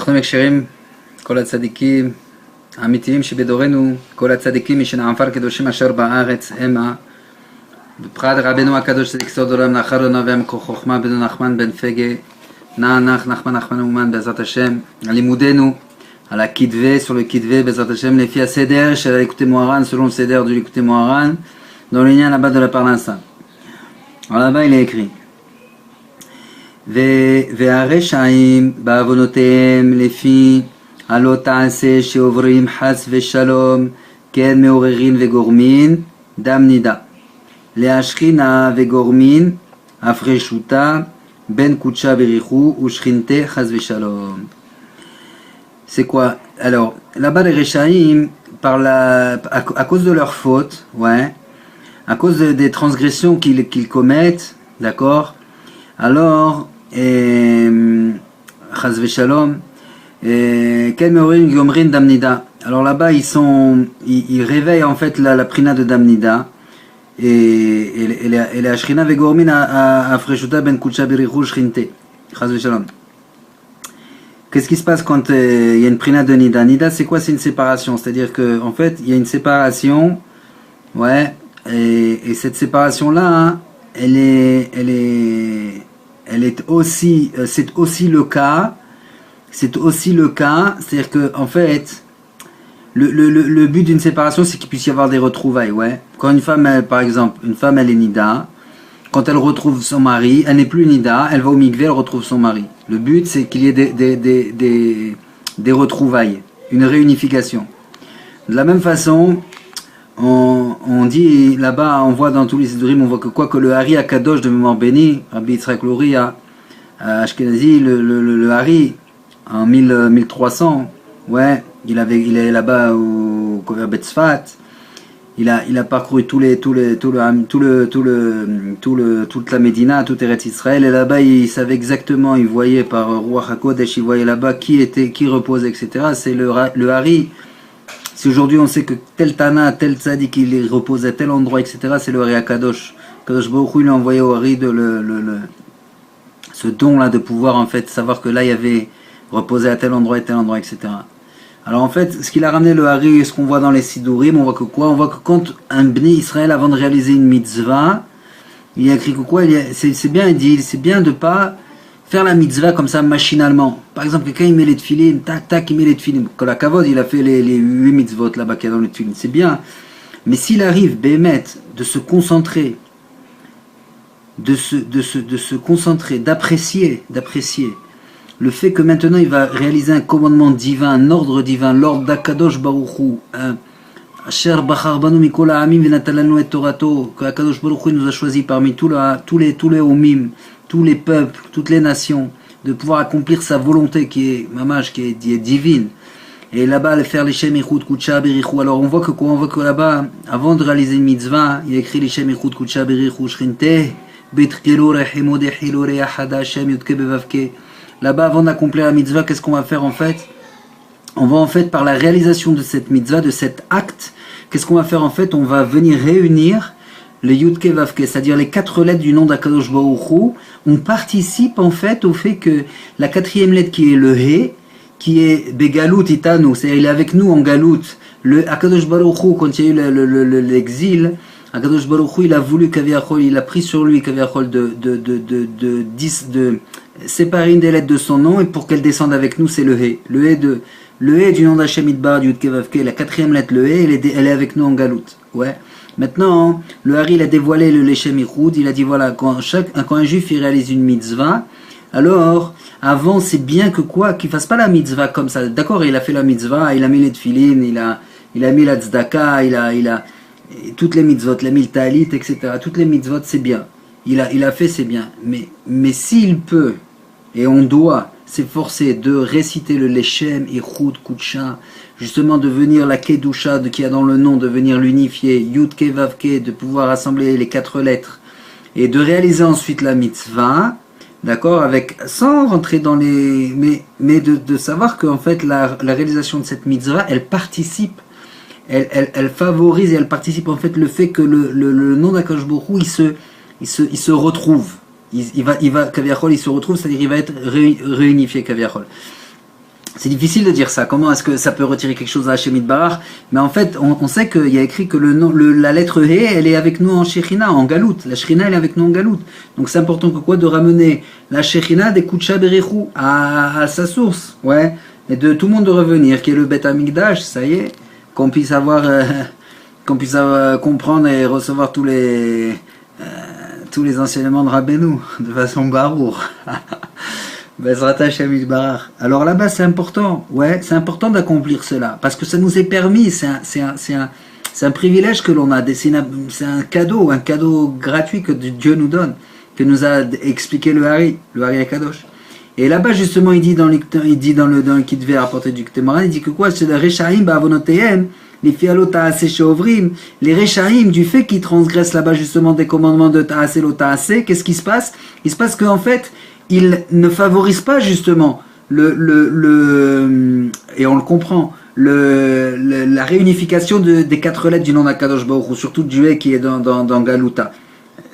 אנחנו מכירים כל הצדיקים האמיתיים שבדורנו, כל הצדיקים משנעפר קדושים אשר בארץ המה, בפרט רבנו הקדוש צדיק סוד עולם נחר לו נביא חוכמה בן נחמן בן פגה נח נחמן אומן בעזרת השם, לימודנו על הכתבי, sur le kitvé בעזרת השם, לפי הסדר של הליקוטי מוהר"ן, selon le seder du ליקוטי מוהר"ן, dans לעניין là-bas de la parnassa. Alors là-bas il est écrit והרשעים בעוונותיהם לפי הלא תעשה שעוברים חס ושלום כן מעוררין וגורמין דם נידה להשכינה וגורמין הפרשותה בין קודשה בריחו ושכינתה חס ושלום. C'est quoi? Alors, là-bas les Réchaïm, à cause de leurs fautes, ouais, à cause des transgressions qu'ils commettent, d'accord, alors, Chaz Veshalom, Ken Meorin Gomrin Damnida. Alors là-bas, ils réveillent en fait la prina de Damnida, et les Ashrina Vegormin à Freshuta Ben Kucha Birichu Shrinte, Chaz Veshalom. Qu'est-ce qui se passe quand il y a une prina de Nida? Nida, c'est quoi? C'est une séparation. C'est-à-dire qu'en fait, il y a une séparation, ouais, et cette séparation-là, hein, elle est aussi, c'est aussi le cas, c'est-à-dire que, en fait, le but d'une séparation, c'est qu'il puisse y avoir des retrouvailles, ouais. Quand une femme, par exemple, une femme, elle est Nida, quand elle retrouve son mari, elle n'est plus Nida, elle va au mikvé, elle retrouve son mari. Le but, c'est qu'il y ait des retrouvailles, une réunification. De la même façon, on dit là-bas, on voit dans tous les Sidurim, on voit que le Hari Akadosh de mémoire bénie, Rabbi Yitzhak Lori à Ashkenazi, le Hari, en 1300, ouais, il est là-bas au Kover Betzfat. Il a parcouru toute la Médina, tout Eretz Israël, et là-bas il savait exactement, il voyait par Ruach HaKodesh, il voyait là-bas qui reposait, etc. C'est le Hari. Si aujourd'hui on sait que tel Tana, tel Tzadik, il repose à tel endroit, etc., c'est le Hari HaKadosh. Kadosh Baruch Hu, il a envoyé au Hari ce don-là de pouvoir en fait savoir que là il y avait reposé à tel endroit, etc. Alors en fait, ce qu'il a ramené le Hari, ce qu'on voit dans les Sidurim, on voit que quoi? On voit que quand un Bnei Israël, avant de réaliser une mitzvah, il a écrit que quoi? C'est bien, il dit, c'est bien de pas faire la mitzvah comme ça machinalement. Par exemple, quelqu'un il met les tefilin, tac, il met les tefilin. Quand la Kavod, il a fait les 8 mitzvot là-bas qu'il y a dans les tefilin, c'est bien. Mais s'il arrive, Bémet, de se concentrer, de se concentrer, d'apprécier, le fait que maintenant il va réaliser un commandement divin, un ordre divin, l'ordre d'Akadosh Baruch Hu, Asher Bachar Banu Mikol Ha'amim Venatalanu et Torato, que Akadosh Baruch Hu nous a choisi parmi tous les Omim, tous les peuples, toutes les nations, de pouvoir accomplir sa volonté qui est mamash, qui est divine. Et là-bas, faire les Shem Ichud Kucha Berichu. Alors on voit que quoi? On voit que là-bas, avant de réaliser une mitzvah, il a écrit les Shem Ichud Kucha Berichu Shrinte Betkelo Rehimo Dechilo Rehada Shem Yudke Bevavke. Là-bas, avant d'accomplir la mitzvah, qu'est-ce qu'on va faire en fait? On va en fait, par la réalisation de cette mitzvah, de cet acte, qu'est-ce qu'on va faire en fait? On va venir réunir les Yudke Vavke, c'est-à-dire les 4 lettres du nom d'Akadosh Baruch Hu. On participe en fait au fait que la 4e lettre qui est le He, qui est Begalout Itanu, c'est-à-dire il est avec nous en Galout. Le Akadosh Baruch Hu, quand il y a eu l'exil, Akadosh Baruch Hu, il a voulu Kaviachol, il a pris sur lui Kaviachol de séparer une des lettres de son nom, et pour qu'elle descende avec nous, c'est le He. Le He du nom d'Hashem Idbar, du Yudke Vavke, la 4e lettre, le He, elle est avec nous en Galout. Ouais. Maintenant, le Hari, il a dévoilé le Leshem Ichud, il a dit voilà, quand un juif il réalise une mitzvah, alors, avant, c'est bien que quoi? Qu'il fasse pas la mitzvah comme ça. D'accord, il a fait la mitzvah, il a mis les tefilin, il a mis la tzedaka, il a toutes les mitzvot, il a mis le talit, etc. Toutes les mitzvot, c'est bien. Il a fait, c'est bien. Mais s'il peut, et on doit s'efforcer de réciter le Leshem Ichud Kudsha, justement de venir la Kedusha qui a dans le nom, de venir l'unifier, Yudke Vavke, de pouvoir assembler les 4 lettres, et de réaliser ensuite la mitzvah, d'accord, sans rentrer dans les... Mais de savoir qu'en fait, la réalisation de cette mitzvah, elle participe, elle favorise et elle participe en fait le fait que le nom d'Akadosh Baruch Hu, il se retrouve. Il va Kaviachol, il se retrouve, c'est-à-dire il va être réunifié Kaviachol. C'est difficile de dire ça. Comment est-ce que ça peut retirer quelque chose à Hachem Yitbarach? Mais en fait, on sait qu'il y a écrit que la lettre He, elle est avec nous en Shekhinah, en Galout. La Shekhinah, elle est avec nous en Galout. Donc c'est important que quoi? De ramener la Shekhinah des Kutsha Berechou à sa source. Ouais. Et de tout le monde de revenir, qui est le Bet Amikdash, ça y est. Qu'on puisse comprendre et recevoir tous les enseignements de Rabbeinu, de façon barour. Bezrat Hashem Yitbarach. Alors là-bas, c'est important. Ouais, c'est important d'accomplir cela. Parce que ça nous est permis. C'est un privilège que l'on a. C'est un cadeau gratuit que Dieu nous donne. Que nous a expliqué le Hari Akadosh. Et là-bas, justement, il dit dans le Kitvé rapporté du Ktemara, il dit que quoi? C'est le Rechaim ba'avonotehem, les fialot ta'aseh she'ovrim, les Rechaim, du fait qu'ils transgressent là-bas justement des commandements de ta'aseh lo ta'aseh, qu'est-ce qui se passe? Il se passe qu'en fait, il ne favorise pas justement et on le comprend, la réunification des 4 lettres du nom d'Akadosh Baruch Hu, surtout du He qui est dans Galuta.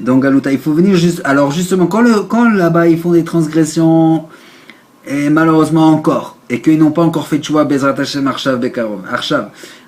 Dans Galuta, il faut venir alors justement, quand là-bas ils font des transgressions, et malheureusement encore, et qu'ils n'ont pas encore fait tchouva Bezrat Hashem Arshav Bekarov,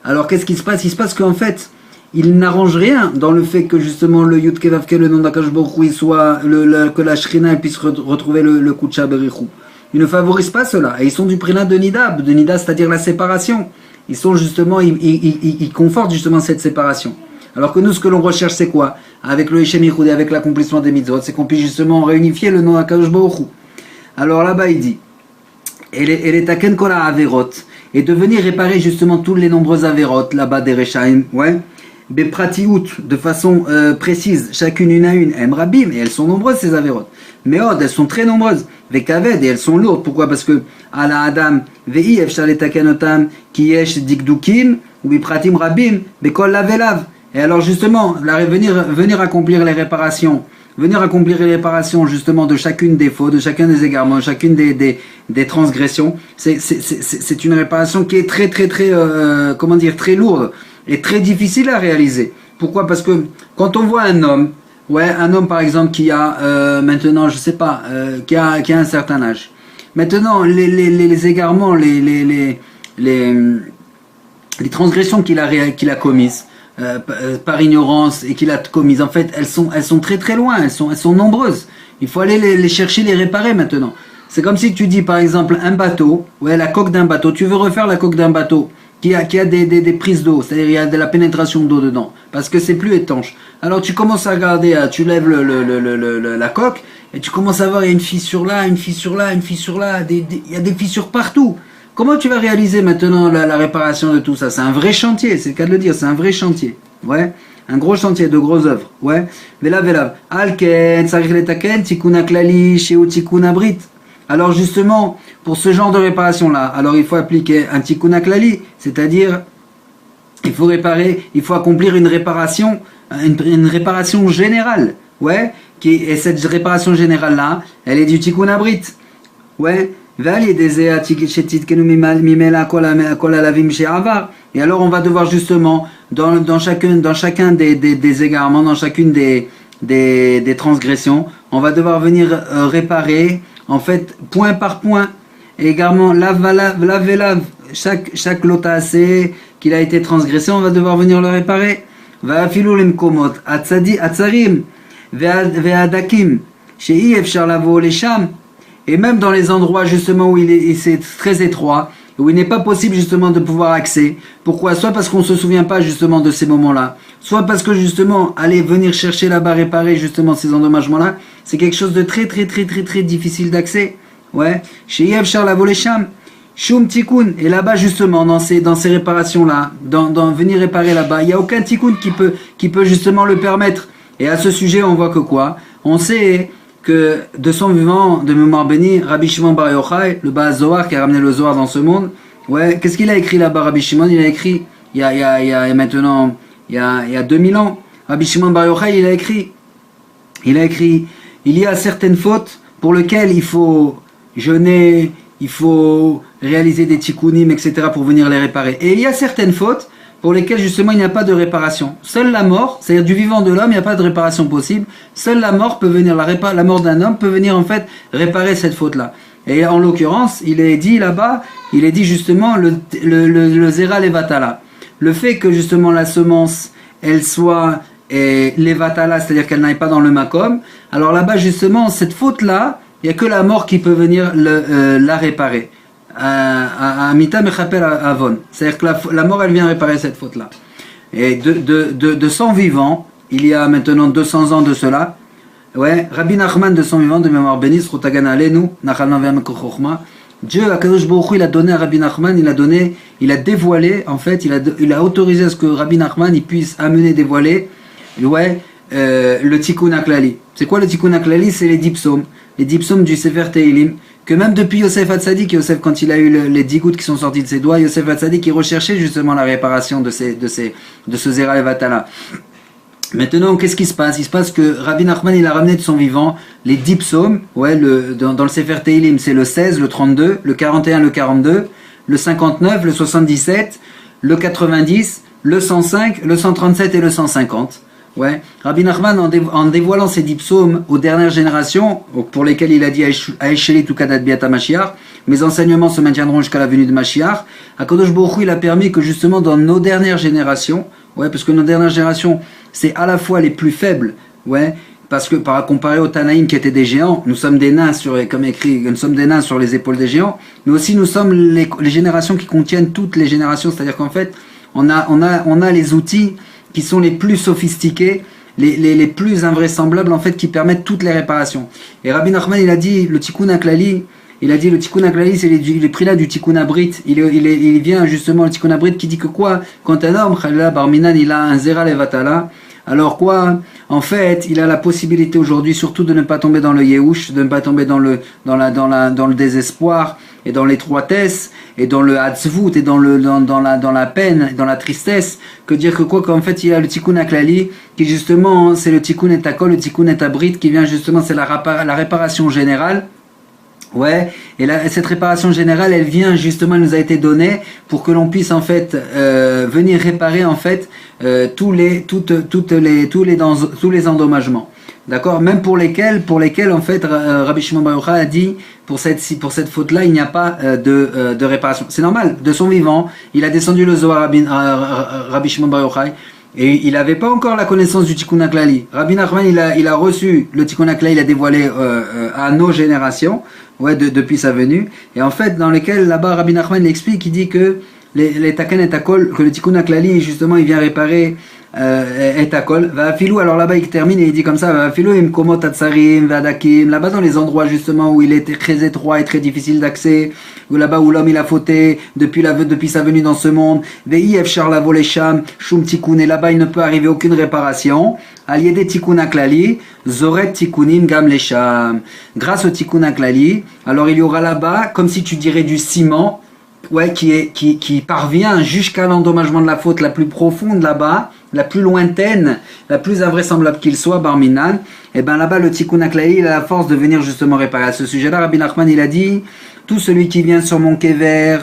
alors qu'est-ce qui se passe? Il se passe qu'en fait, il n'arrange rien dans le fait que justement le Yud Kevavke, le nom d'Akadosh Baruch Hu, soit que la Shrina puisse retrouver le Kutsha Berichou. Ils ne favorisent pas cela. Et ils sont du prélat de Nida, c'est-à-dire la séparation. Ils sont justement, ils confortent justement cette séparation. Alors que nous, ce que l'on recherche, c'est quoi? Avec le Heshem Yichud et avec l'accomplissement des mitzvot, c'est qu'on puisse justement réunifier le nom d'Akadosh Baruch Hu. Alors là-bas, il dit, et les taken kol ha'averot, et de venir réparer justement tous les nombreux averot là-bas des Rechaim, ouais. Bepratiout, de façon précise, chacune une à une, Rabim, et elles sont nombreuses ces avérotes. Meod, elles sont très nombreuses. Vekaved, et elles sont lourdes. Pourquoi? Parce que Ala Adam, Vei, Efshar letakenotam, Kiyesh dikdukim, ou Bipratim Rabim, Bekol lavelav. Et alors justement, venir accomplir les réparations. Venir accomplir les réparations justement de chacune des fautes, de chacun des égarements, chacune des transgressions. C'est une réparation qui est très très lourde. Est très difficile à réaliser. Pourquoi? Parce que quand on voit un homme par exemple qui a maintenant, je sais pas, qui a un certain âge. Maintenant, les égarements, les transgressions qu'il a commises par ignorance et qu'il a commises, en fait, elles sont très très loin, elles sont nombreuses. Il faut aller les chercher, les réparer maintenant. C'est comme si tu dis par exemple un bateau, la coque d'un bateau, tu veux refaire la coque d'un bateau. Qui a des prises d'eau, c'est-à-dire il y a de la pénétration d'eau dedans, parce que c'est plus étanche. Alors tu commences à regarder, tu lèves la coque, et tu commences à voir, il y a une fissure là, il y a des fissures partout. Comment tu vas réaliser maintenant la réparation de tout ça? C'est un vrai chantier, c'est le cas de le dire, c'est un vrai chantier. Ouais, un gros chantier de grosses œuvres. Ouais, velav. Alken, sarich letaken, tikuna klali, sheu tikuna brit. Alors justement, pour ce genre de réparation-là, alors il faut appliquer un tikkun klali, c'est-à-dire il faut accomplir une réparation générale, et cette réparation générale-là, elle est du tikkun brit, et alors on va devoir justement, dans chacun des égarements, dans chacune des transgressions, on va devoir venir réparer, en fait, point par point, et également lave, chaque lotacé qu'il a été transgressé, on va devoir venir le réparer. Va afilou lemkomot, atzarim, ve'adakim, shei efshar lavo lesham, et même dans les endroits justement où c'est très étroit, où il n'est pas possible justement de pouvoir accéder. Pourquoi? Soit parce qu'on ne se souvient pas justement de ces moments-là, soit parce que justement aller venir chercher là-bas, réparer justement ces endommagements-là, c'est quelque chose de très difficile d'accès. Chez Yev Charla Volesham, Shum Tikkun, et là-bas justement dans ces réparations-là, dans venir réparer là-bas, il n'y a aucun Tikkun qui peut justement le permettre. Et à ce sujet, on voit que quoi? On sait que de son vivant, de mémoire bénie, Rabbi Shimon Bar Yochai, le Baal Zohar qui a ramené le Zohar dans ce monde, qu'est-ce qu'il a écrit là-bas, Rabbi Shimon? Il a écrit, il y a 2000 ans, Rabbi Shimon Bar Yochai, il a écrit, il y a certaines fautes pour lesquelles il faut jeûner, il faut réaliser des tikkunim, etc. pour venir les réparer. Et il y a certaines fautes pour lesquelles justement il n'y a pas de réparation. Seule la mort, c'est-à-dire du vivant de l'homme, il n'y a pas de réparation possible. Seule la mort peut venir, la mort d'un homme peut venir en fait réparer cette faute-là. Et en l'occurrence, il est dit là-bas, il est dit justement le Zera Levatala. Le fait que justement la semence, elle soit Levatala, c'est-à-dire qu'elle n'aille pas dans le Makom, alors là-bas justement, cette faute-là, il n'y a que la mort qui peut venir la réparer. Amita Mechapel Avon. C'est-à-dire que la mort, elle vient réparer cette faute-là. Et de son vivant, il y a maintenant 200 ans de cela, ouais, Rabbi Nachman de son vivant, de mémoire bénisse, Rotagana Alenu, Nachal Naveam Kochorma, Dieu, Akadosh Baruch Hu, il a donné à Rabbi Nachman, il a dévoilé, en fait, il a autorisé à ce que Rabbi Nachman il puisse amener, dévoiler, ouais, le Tikkun HaKlali. C'est quoi le Tikkun HaKlali? C'est les 10 psaumes du Sefer Teilim, que même depuis Yosef Hatzadik, Yosef, quand il a eu les 10 gouttes qui sont sorties de ses doigts, Yosef Hatzadik, il recherchait justement la réparation de ce Zera Levatala. Maintenant, qu'est-ce qui se passe? Il se passe que Rabbi Nachman, il a ramené de son vivant les 10 psaumes, ouais, dans le Sefer Teilim, c'est le 16, le 32, le 41, le 42, le 59, le 77, le 90, le 105, le 137 et le 150. Ouais. Rabbi Nachman, en dévoilant ces 10 psaumes aux dernières générations, pour lesquelles il a dit Aesheli Tukadat Biata Mashiach, mes enseignements se maintiendront jusqu'à la venue de Mashiach, Akadosh Baruch Hu, il a permis que justement dans nos dernières générations, ouais, parce que nos dernières générations, c'est à la fois les plus faibles, ouais, parce que comparé aux Tanaïm qui étaient des géants, nous sommes des nains comme écrit, nous sommes des nains sur les épaules des géants, mais aussi nous sommes les générations qui contiennent toutes les générations, c'est-à-dire qu'en fait, on a les outils qui sont les plus sophistiqués, les plus invraisemblables en fait, qui permettent toutes les réparations. Et Rabbi Nachman, il a dit le Tikkun HaKlali, c'est les prix là du Tikkun HaBrit. Il vient justement le Tikkun HaBrit qui dit que quoi, quand un homme, Khalila Barminan, il a un Zera Levatala, alors quoi, en fait, il a la possibilité aujourd'hui surtout de ne pas tomber dans le Yehush, de ne pas tomber dans le désespoir et dans l'étroitesse et dans le Hatzvut et dans la peine, dans la tristesse, que dire que quoi, qu'en fait il y a le Tikkun HaKlali qui justement c'est le Tikkun et Hakol, le Tikkun et Abrit qui vient justement, c'est la réparation générale. Ouais, et cette réparation générale, elle vient justement, elle nous a été donnée pour que l'on puisse en fait venir réparer en fait tous les endommagements. D'accord, même pour lesquels en fait Rabbi Shimon Bar Yochai a dit pour cette faute-là, il n'y a pas de réparation. C'est normal, de son vivant, il a descendu le Zohar Rabbi Shimon Bar Yochai. Et il n'avait pas encore la connaissance du Tikkun HaKlali. Rabbi Nachman, il a reçu le Tikkun HaKlali, il a dévoilé à nos générations, ouais, depuis sa venue. Et en fait, dans lesquels là-bas, Rabbi Nachman explique, il dit que les Taken et Takol, que le Tikkun HaKlali, justement, il vient réparer et Takol. Va filou, alors là-bas, il termine et il dit comme ça, va filou, im komot atsarim, vadakim. Là-bas, dans les endroits, justement, où il était très étroit et très difficile d'accès, où là-bas où l'homme il a fauté depuis sa venue dans ce monde, vei efshar lavo lesham shum tikkun, et là-bas il ne peut arriver aucune réparation. Aliede Tikkun HaKlali, zoret tikkunim gam lesham. Grâce au Tikkun HaKlali, alors il y aura là-bas, comme si tu dirais du ciment, ouais, qui parvient jusqu'à l'endommagement de la faute la plus profonde là-bas, la plus lointaine, la plus invraisemblable qu'il soit, Barminan. Et bien là-bas le Tikkun HaKlali, il a la force de venir justement réparer. À ce sujet-là, Rabbi Nachman il a dit, tout celui qui vient sur mon kever,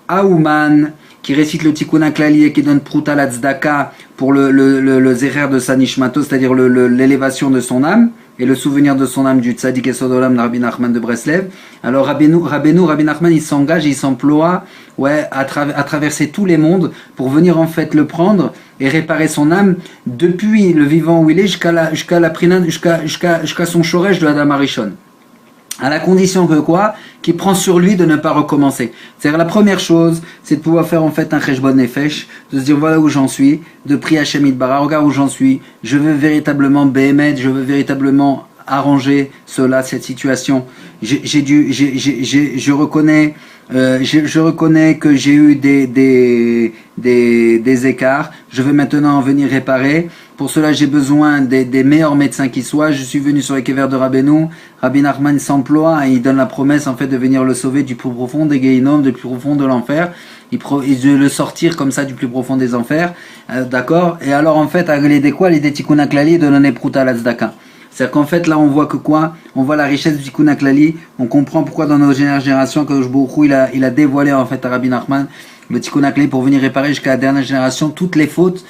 Aouman, qui récite le Tikkun HaKlali et qui donne Pruta la Tzedaka pour le Zerer de sa Nishmato, c'est-à-dire l'élévation de son âme, et le souvenir de son âme du Tzadik Esod Olam de Rabbi Nachman de Breslev. Alors Rabbi Nachman, il s'engage, il s'emploie, ouais, à traverser tous les mondes pour venir en fait le prendre et réparer son âme depuis le vivant où il est jusqu'à son shoresh de Adam Arishon. À la condition que quoi? Qu'il prend sur lui de ne pas recommencer. C'est-à-dire la première chose, c'est de pouvoir faire en fait un cheshbon nefesh, de se dire voilà où j'en suis, de prier Hashem Yitbarach, regarde où j'en suis, je veux véritablement béhémet, je veux véritablement arranger cette situation. Je reconnais que j'ai eu des écarts, je veux maintenant venir réparer. Pour cela, j'ai besoin des meilleurs médecins qui soient. Je suis venu sur les kévers de Rabbeinu. Rabbi Nachman s'emploie et il donne la promesse en fait de venir le sauver du plus profond des Gehinnom, du plus profond de l'enfer. Il de le sortir comme ça du plus profond des enfers. D'accord? Et alors en fait, à l'idée quoi? L'idée Tikkun HaKlali de donner Pruta la Tzedaka. C'est-à-dire qu'en fait, là, on voit que quoi? On voit la richesse du Tikkun HaKlali. On comprend pourquoi dans nos générations, Kadosh Baruch Hu, il a dévoilé en fait à Rabbi Nachman le Tikkun HaKlali pour venir réparer jusqu'à la dernière génération toutes les fautes,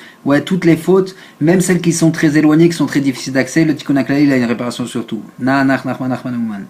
même celles qui sont très éloignées, qui sont très difficiles d'accès. Le Tikkun HaKlali, il a une réparation sur tout. Nachman Ouman.